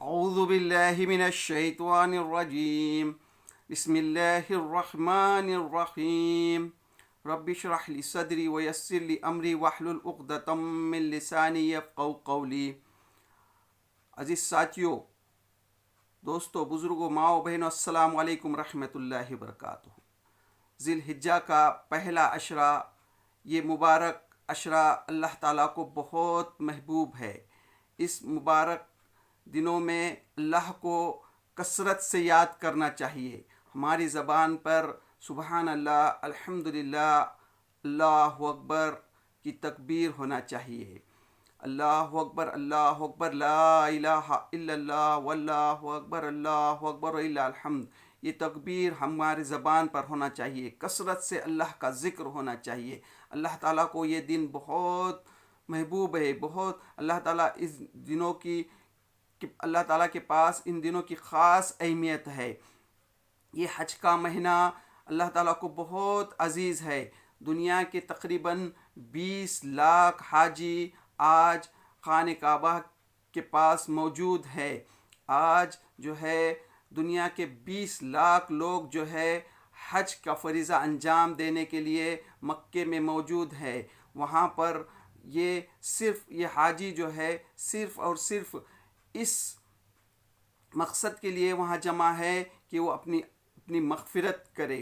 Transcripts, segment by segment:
اعوذ باللہ من الشیطان الرجیم بسم اللہ الرحمن الرحیم رب اشرح لی صدری ویسر لی امری واحلل عقدۃ من لسانی یفقہوا قولی۔ عزیز ساتھیو، دوستو، بزرگوں، ماؤں، بہنوں، السلام علیکم رحمۃ اللہ وبرکاتہ۔ ذی الحجہ کا پہلا عشرہ، یہ مبارک عشرہ اللہ تعالیٰ کو بہت محبوب ہے۔ اس مبارک دنوں میں اللہ کو کثرت سے یاد کرنا چاہیے۔ ہماری زبان پر سبحان اللہ، الحمدللہ، اللہ اکبر کی تکبیر ہونا چاہیے۔ اللہ اکبر، لا الہ الا اللہ، واللہ اکبر وللہ الحمد۔ یہ تکبیر ہمارے زبان پر ہونا چاہیے۔ کثرت سے اللہ کا ذکر ہونا چاہیے۔ اللہ تعالیٰ کو یہ دن بہت محبوب ہے، بہت اللہ تعالیٰ اس دنوں کی اللہ تعالیٰ کے پاس ان دنوں کی خاص اہمیت ہے۔ یہ حج کا مہینہ اللہ تعالیٰ کو بہت عزیز ہے۔ دنیا کے تقریباً 20 لاکھ حاجی آج خانہ کعبہ کے پاس موجود ہے۔ آج جو ہے دنیا کے 20 لاکھ لوگ جو ہے حج کا فریضہ انجام دینے کے لیے مکے میں موجود ہے۔ وہاں پر یہ حاجی جو ہے صرف اور صرف اس مقصد کے لیے وہاں جمع ہے کہ وہ اپنی مغفرت کرے،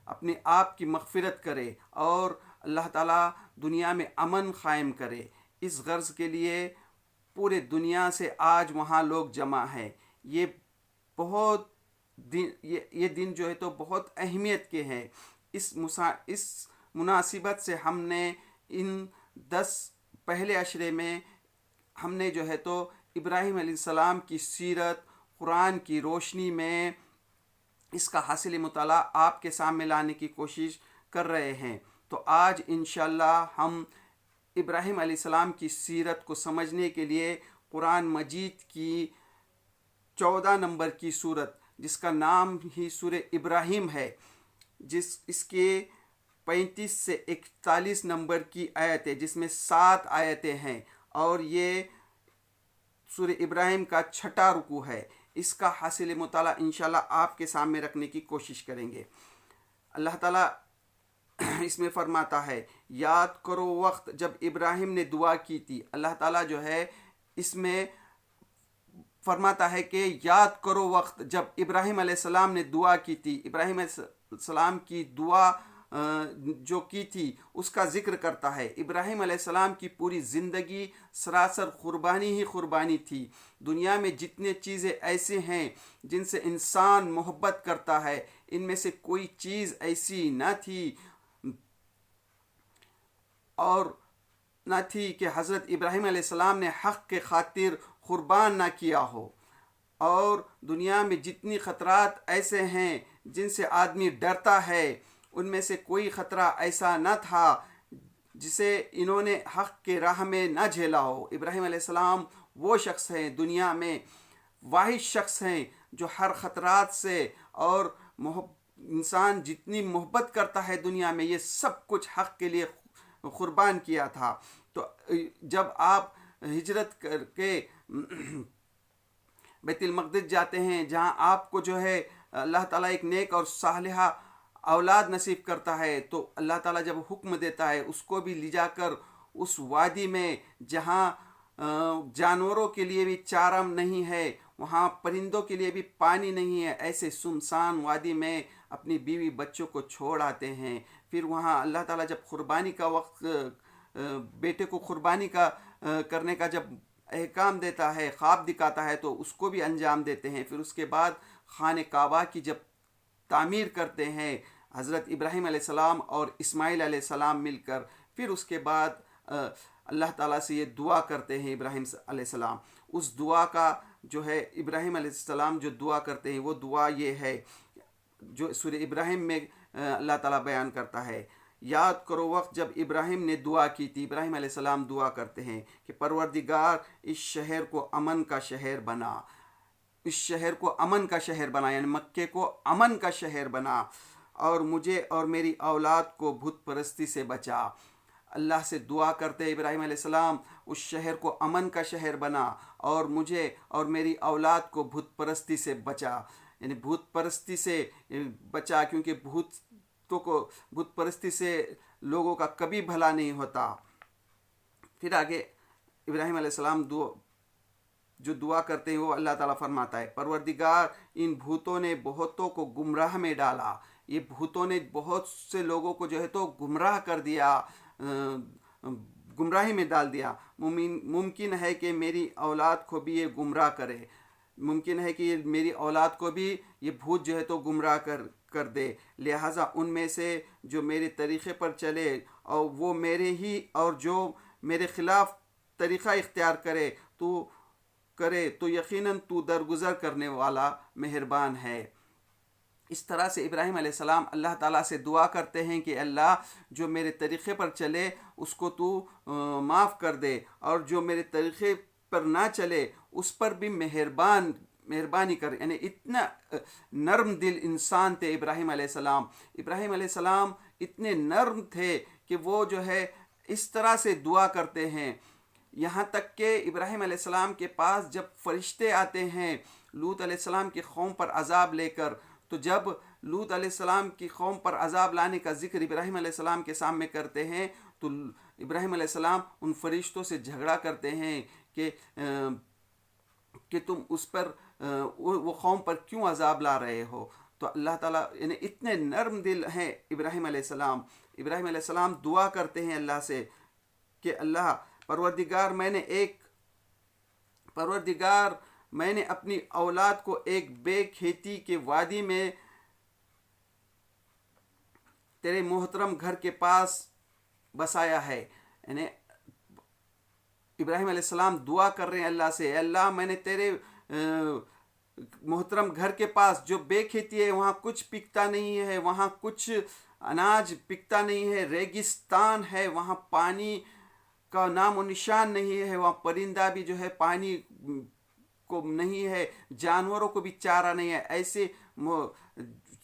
اپنے آپ کی مغفرت کرے اور اللہ تعالیٰ دنیا میں امن قائم کرے۔ اس غرض کے لیے پورے دنیا سے آج وہاں لوگ جمع ہیں۔ یہ دن جو ہے تو بہت اہمیت کے ہیں۔ اس مناسبت سے ہم نے ان 10 پہلے عشرے میں ہم نے جو ہے تو ابراہیم علیہ السلام کی سیرت قرآن کی روشنی میں اس کا حاصل مطالعہ آپ کے سامنے لانے کی کوشش کر رہے ہیں۔ تو آج انشاءاللہ ہم ابراہیم علیہ السلام کی سیرت کو سمجھنے کے لیے قرآن مجید کی 14 نمبر کی سورت، جس کا نام ہی سورہ ابراہیم ہے، اس کے 35 سے 41 نمبر کی آیت ہے، جس میں 7 آیتیں ہیں، اور یہ سورہ ابراہیم کا 6واں رکوع ہے۔ اس کا حاصل مطالعہ انشاءاللہ آپ کے سامنے رکھنے کی کوشش کریں گے۔ اللہ تعالیٰ اس میں فرماتا ہے، یاد کرو وقت جب ابراہیم نے دعا کی تھی۔ اللہ تعالیٰ جو ہے اس میں فرماتا ہے کہ یاد کرو وقت جب ابراہیم علیہ السلام نے دعا کی تھی۔ ابراہیم علیہ السلام کی دعا جو کی تھی اس کا ذکر کرتا ہے۔ ابراہیم علیہ السلام کی پوری زندگی سراسر قربانی ہی قربانی تھی۔ دنیا میں جتنے چیزیں ایسے ہیں جن سے انسان محبت کرتا ہے، ان میں سے کوئی چیز ایسی نہ تھی کہ حضرت ابراہیم علیہ السلام نے حق کے خاطر قربان نہ کیا ہو۔ اور دنیا میں جتنی خطرات ایسے ہیں جن سے آدمی ڈرتا ہے، ان میں سے کوئی خطرہ ایسا نہ تھا جسے انہوں نے حق کے راہ میں نہ جھیلا ہو۔ ابراہیم علیہ السلام وہ شخص ہیں، دنیا میں واحد شخص ہیں جو ہر خطرات سے اور انسان جتنی محبت کرتا ہے دنیا میں، یہ سب کچھ حق کے لیے قربان کیا تھا۔ تو جب آپ ہجرت کر کے بیت المقدس جاتے ہیں، جہاں آپ کو جو ہے اللہ تعالیٰ ایک نیک اور صالحہ اولاد نصیب کرتا ہے، تو اللہ تعالیٰ جب حکم دیتا ہے اس کو بھی لے جا کر اس وادی میں جہاں جانوروں کے لیے بھی چارہ نہیں ہے، وہاں پرندوں کے لیے بھی پانی نہیں ہے، ایسے سنسان وادی میں اپنی بیوی بچوں کو چھوڑ آتے ہیں۔ پھر وہاں اللہ تعالیٰ جب قربانی کا وقت، بیٹے کو قربانی کرنے کا جب احکام دیتا ہے، خواب دکھاتا ہے، تو اس کو بھی انجام دیتے ہیں۔ پھر اس کے بعد خانہ کعبہ کی جب تعمیر کرتے ہیں حضرت ابراہیم علیہ السلام اور اسماعیل علیہ السلام مل کر، پھر اس کے بعد اللہ تعالیٰ سے یہ دعا کرتے ہیں ابراہیم علیہ السلام۔ اس دعا کا جو ہے ابراہیم علیہ السلام جو دعا کرتے ہیں، وہ دعا یہ ہے جو سورہ ابراہیم میں اللہ تعالیٰ بیان کرتا ہے، یاد کرو وقت جب ابراہیم نے دعا کی تھی۔ ابراہیم علیہ السلام دعا کرتے ہیں کہ پروردگار اس شہر کو امن کا شہر بنا، اس شہر کو امن کا شہر بنا، یعنی مکے کو امن کا شہر بنا، اور مجھے اور میری اولاد کو بت پرستی سے بچا۔ اللہ سے دعا کرتے ابراہیم علیہ السلام اس شہر کو امن کا شہر بنا اور مجھے اور میری اولاد کو بت پرستی سے بچا، یعنی بت پرستی سے بچا، کیونکہ بت پرستی سے لوگوں کا کبھی بھلا نہیں ہوتا۔ پھر آگے ابراہیم علیہ السلام جو دعا کرتے ہیں وہ اللہ تعالیٰ فرماتا ہے، پروردگار ان بھوتوں نے بہتوں کو گمراہ میں ڈالا، یہ بھوتوں نے بہت سے لوگوں کو جو ہے تو گمراہ کر دیا، گمراہی میں ڈال دیا۔ ممکن ہے کہ میری اولاد کو بھی یہ گمراہ کرے، ممکن ہے کہ میری اولاد کو بھی یہ بھوت جو ہے تو گمراہ کر دے، لہٰذا ان میں سے جو میرے طریقے پر چلے اور وہ میرے ہی اور جو میرے خلاف طریقہ اختیار کرے تو یقیناً تو درگزر کرنے والا مہربان ہے۔ اس طرح سے ابراہیم علیہ السلام اللہ تعالیٰ سے دعا کرتے ہیں کہ اللہ جو میرے طریقے پر چلے اس کو تو معاف کر دے، اور جو میرے طریقے پر نہ چلے اس پر بھی مہربانی کر، یعنی اتنا نرم دل انسان تھے ابراہیم علیہ السلام۔ ابراہیم علیہ السلام اتنے نرم تھے کہ وہ جو ہے اس طرح سے دعا کرتے ہیں، یہاں تک کہ ابراہیم علیہ السلام کے پاس جب فرشتے آتے ہیں لوط علیہ السلام کی قوم پر عذاب لے کر، تو جب لوط علیہ السلام کی قوم پر عذاب لانے کا ذکر ابراہیم علیہ السلام کے سامنے کرتے ہیں تو ابراہیم علیہ السلام ان فرشتوں سے جھگڑا کرتے ہیں کہ تم اس پر وہ قوم پر کیوں عذاب لا رہے ہو۔ تو اللہ تعالیٰ یعنی اتنے نرم دل ہیں ابراہیم علیہ السلام۔ ابراہیم علیہ السلام دعا کرتے ہیں اللہ سے کہ اللہ پروردگار میں نے اپنی اولاد کو ایک بے کھیتی کے وادی میں تیرے محترم گھر کے پاس بسایا ہے، یعنی ابراہیم علیہ السلام دعا کر رہے ہیں اللہ سے، اللہ میں نے تیرے محترم گھر کے پاس جو بے کھیتی ہے، وہاں کچھ پکتا نہیں ہے، وہاں کچھ اناج پکتا نہیں ہے، ریگستان ہے، وہاں پانی کا نام و نشان نہیں ہے، وہاں پرندہ بھی جو ہے پانی کو نہیں ہے، جانوروں کو بھی چارہ نہیں ہے، ایسے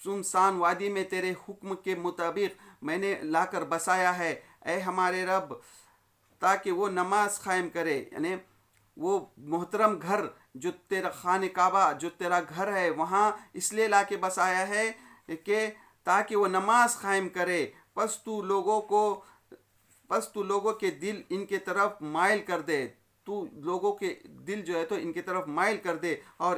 سنسان وادی میں تیرے حکم کے مطابق میں نے لا کر بسایا ہے، اے ہمارے رب، تاکہ وہ نماز قائم کرے، یعنی وہ محترم گھر جو تیرا خانہ کعبہ جو تیرا گھر ہے وہاں اس لیے لا کے بسایا ہے کہ تاکہ وہ نماز قائم کرے، پس تو لوگوں کے دل ان کے طرف مائل کر دے، تو لوگوں کے دل جو ہے تو ان کی طرف مائل کر دے، اور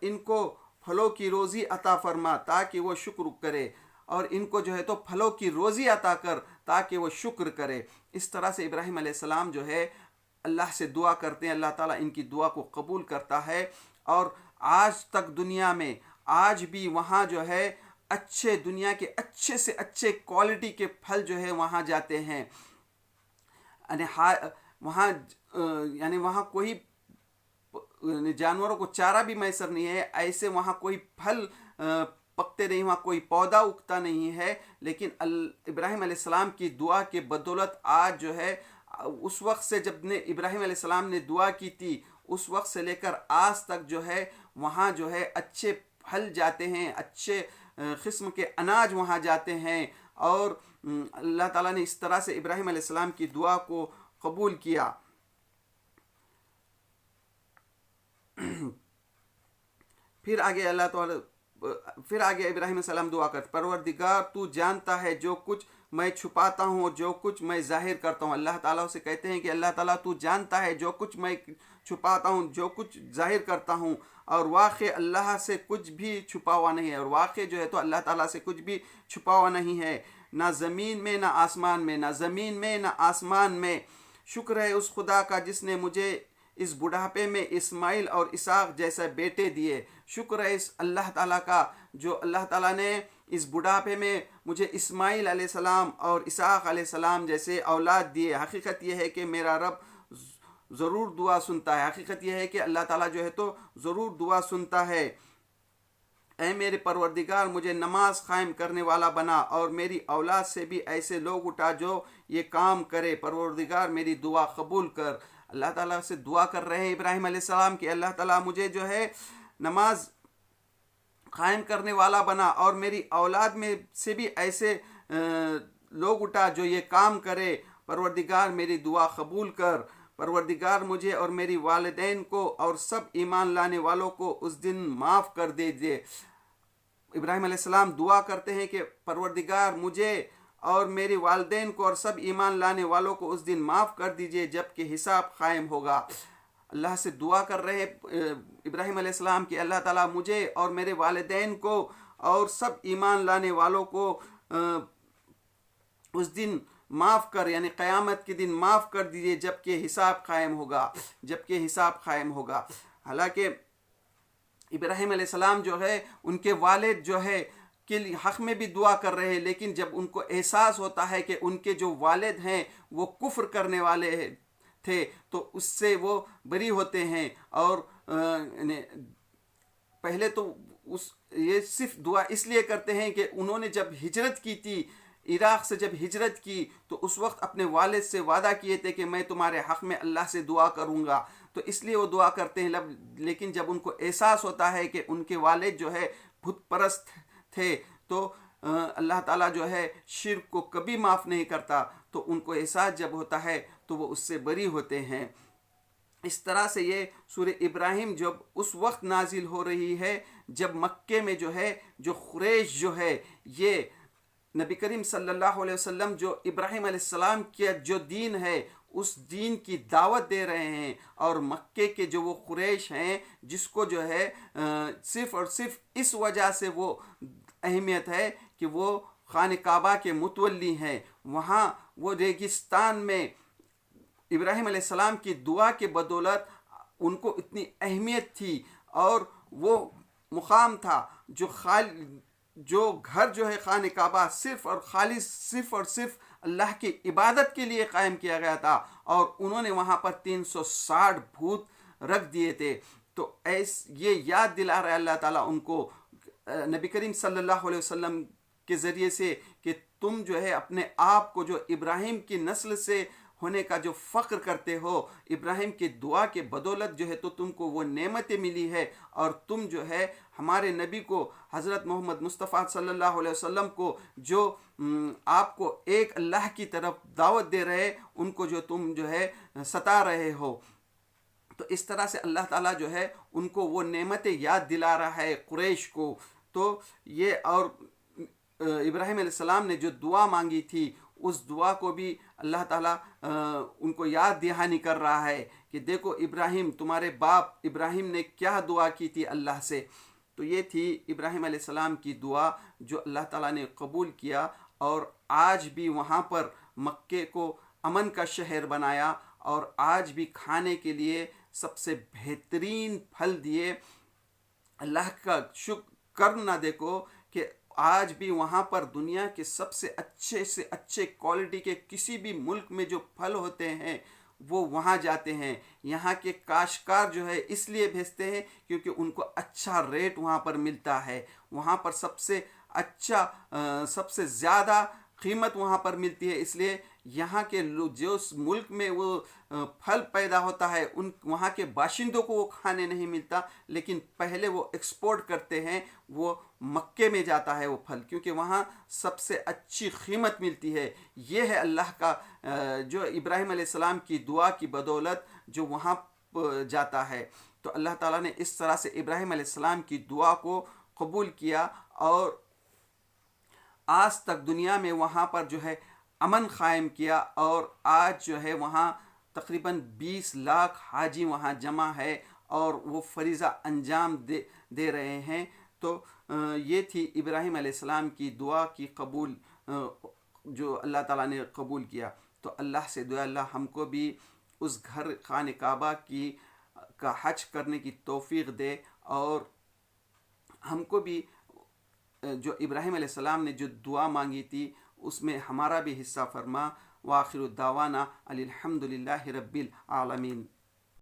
ان کو پھلوں کی روزی عطا فرما تاکہ وہ شکر کرے، اور ان کو جو ہے تو پھلوں کی روزی عطا کر تاکہ وہ شکر کرے۔ اس طرح سے ابراہیم علیہ السلام جو ہے اللہ سے دعا کرتے ہیں، اللہ تعالیٰ ان کی دعا کو قبول کرتا ہے، اور آج تک دنیا میں آج بھی وہاں جو ہے دنیا کے اچھے سے اچھے کوالٹی کے پھل جو ہے وہاں جاتے ہیں، یعنی وہاں کوئی جانوروں کو چارہ بھی میسر نہیں ہے، ایسے وہاں کوئی پھل پکتے نہیں، وہاں کوئی پودا اگتا نہیں ہے، لیکن ابراہیم علیہ السلام کی دعا کے بدولت آج جو ہے اس وقت سے جب ابراہیم علیہ السلام نے دعا کی تھی اس وقت سے لے کر آج تک جو ہے وہاں جو ہے اچھے پھل جاتے ہیں، اچھے قسم کے اناج وہاں جاتے ہیں، اور اللہ تعالیٰ نے اس طرح سے ابراہیم علیہ السلام کی دعا کو قبول کیا۔ پھر آگے ابراہیم علیہ السلام دعا کرتے، پروردگار تو جانتا ہے جو کچھ میں چھپاتا ہوں اور جو کچھ میں ظاہر کرتا ہوں۔ اللہ تعالیٰ سے کہتے ہیں کہ اللہ تعالیٰ تو جانتا ہے جو کچھ میں چھپاتا ہوں، جو کچھ ظاہر کرتا ہوں، اور واقع اللہ سے کچھ بھی چھپا ہوا نہیں ہے، اور واقع جو ہے تو اللہ تعالیٰ سے کچھ بھی چھپا ہوا نہیں ہے، نہ زمین میں نہ آسمان میں، نہ زمین میں نہ آسمان میں۔ شکر ہے اس خدا کا جس نے مجھے اس بڑھاپے میں اسماعیل اور اسحاق جیسے بیٹے دیے۔ شکر ہے اس اللہ تعالیٰ کا جو اللہ تعالیٰ نے اس بڑھاپے میں مجھے اسماعیل علیہ السلام اور اسحاق علیہ السلام جیسے اولاد دیے۔ حقیقت یہ ہے کہ میرا رب ضرور دعا سنتا ہے، حقیقت یہ ہے کہ اللہ تعالیٰ جو ہے تو ضرور دعا سنتا ہے۔ اے میرے پروردگار مجھے نماز قائم کرنے والا بنا، اور میری اولاد سے بھی ایسے لوگ اٹھا جو یہ کام کرے۔ پروردگار میری دعا قبول کر۔ اللہ تعالیٰ سے دعا کر رہے ہیں ابراہیم علیہ السلام کہ اللہ تعالیٰ مجھے جو ہے نماز قائم کرنے والا بنا، اور میری اولاد میں سے بھی ایسے لوگ اٹھا جو یہ کام کرے، پروردگار میری دعا قبول کر، پروردگار مجھے اور میری والدین کو اور سب ایمان لانے والوں کو اس دن معاف کر دے۔ ابراہیم علیہ السلام دعا کرتے ہیں کہ پروردگار مجھے اور میرے والدین کو اور سب ایمان لانے والوں کو اس دن معاف کر دیجئے جب کہ حساب قائم ہوگا۔ اللہ سے دعا کر رہے ابراہیم علیہ السلام کہ اللہ تعالیٰ مجھے اور میرے والدین کو اور سب ایمان لانے والوں کو اس دن معاف کر، یعنی قیامت کے دن معاف کر دیجئے جب کہ حساب قائم ہوگا۔ حالانکہ ابراہیم علیہ السلام جو ہے ان کے والد جو ہے کے حق میں بھی دعا کر رہے ہیں، لیکن جب ان کو احساس ہوتا ہے کہ ان کے جو والد ہیں وہ کفر کرنے والے تھے تو اس سے وہ بری ہوتے ہیں، اور پہلے تو یہ صرف دعا اس لیے کرتے ہیں کہ انہوں نے جب ہجرت کی تھی، عراق سے جب ہجرت کی تو اس وقت اپنے والد سے وعدہ کیے تھے کہ میں تمہارے حق میں اللہ سے دعا کروں گا، تو اس لیے وہ دعا کرتے ہیں۔ لیکن جب ان کو احساس ہوتا ہے کہ ان کے والد جو ہے بت پرست تھے تو اللہ تعالیٰ جو ہے شرک کو کبھی معاف نہیں کرتا، تو ان کو احساس جب ہوتا ہے تو وہ اس سے بری ہوتے ہیں۔ اس طرح سے یہ سورہ ابراہیم جب اس وقت نازل ہو رہی ہے جب مکے میں جو ہے جو قریش جو ہے یہ نبی کریم صلی اللہ علیہ وسلم جو ابراہیم علیہ السلام کے جو دین ہے اس دین کی دعوت دے رہے ہیں، اور مکے کے جو وہ قریش ہیں جس کو جو ہے صرف اور صرف اس وجہ سے وہ اہمیت ہے کہ وہ خانہ کعبہ کے متولی ہیں، وہاں وہ ریگستان میں ابراہیم علیہ السلام کی دعا کے بدولت ان کو اتنی اہمیت تھی، اور وہ مقام تھا جو گھر جو ہے خانہ کعبہ صرف اور صرف اللہ کی عبادت کے لیے قائم کیا گیا تھا، اور انہوں نے وہاں پر 360 بھوت رکھ دیے تھے۔ تو یہ یاد دلا رہا ہے اللہ تعالیٰ ان کو نبی کریم صلی اللہ علیہ وسلم کے ذریعے سے کہ تم جو ہے اپنے آپ کو جو ابراہیم کی نسل سے ہونے کا جو فخر کرتے ہو، ابراہیم کی دعا کے بدولت جو ہے تو تم کو وہ نعمتیں ملی ہے، اور تم جو ہے ہمارے نبی کو حضرت محمد مصطفیٰ صلی اللہ علیہ وسلم کو جو آپ کو ایک اللہ کی طرف دعوت دے رہے ان کو جو تم جو ہے ستا رہے ہو۔ تو اس طرح سے اللہ تعالیٰ جو ہے ان کو وہ نعمتیں یاد دلا رہا ہے قریش کو۔ تو یہ اور ابراہیم علیہ السلام نے جو دعا مانگی تھی اس دعا کو بھی اللہ تعالیٰ ان کو یاد دہانی کر رہا ہے کہ دیکھو ابراہیم، تمہارے باپ ابراہیم نے کیا دعا کی تھی اللہ سے۔ تو یہ تھی ابراہیم علیہ السلام کی دعا جو اللہ تعالیٰ نے قبول کیا، اور آج بھی وہاں پر مکے کو امن کا شہر بنایا، اور آج بھی کھانے کے لیے سب سے بہترین پھل دیے۔ اللہ کا شکر نہ دیکھو کہ آج بھی وہاں پر دنیا کے سب سے اچھے کوالٹی کے کسی بھی ملک میں جو پھل ہوتے ہیں وہ وہاں جاتے ہیں۔ یہاں کے کاشتکار جو ہے اس لیے بھیجتے ہیں کیونکہ ان کو اچھا ریٹ وہاں پر ملتا ہے، وہاں پر سب سے زیادہ قیمت وہاں پر ملتی ہے، اس لیے یہاں کے جو ملک میں وہ پھل پیدا ہوتا ہے وہاں کے باشندوں کو وہ کھانے نہیں ملتا، لیکن پہلے وہ ایکسپورٹ کرتے ہیں، وہ مکے میں جاتا ہے وہ پھل، کیونکہ وہاں سب سے اچھی قیمت ملتی ہے۔ یہ ہے اللہ کا جو ابراہیم علیہ السلام کی دعا کی بدولت جو وہاں جاتا ہے۔ تو اللہ تعالیٰ نے اس طرح سے ابراہیم علیہ السلام کی دعا کو قبول کیا، اور آج تک دنیا میں وہاں پر جو ہے امن قائم کیا، اور آج جو ہے وہاں تقریباً 20 لاکھ حاجی وہاں جمع ہے اور وہ فریضہ انجام دے رہے ہیں۔ تو یہ تھی ابراہیم علیہ السلام کی دعا کی قبول جو اللہ تعالیٰ نے قبول کیا۔ تو اللہ سے دعا اللہ ہم کو بھی اس گھر خانہ کعبہ کا حج کرنے کی توفیق دے، اور ہم کو بھی جو ابراہیم علیہ السلام نے جو دعا مانگی تھی اس میں ہمارا بھی حصہ فرما۔ وآخر الدعوانا الحمد للہ رب العالمین۔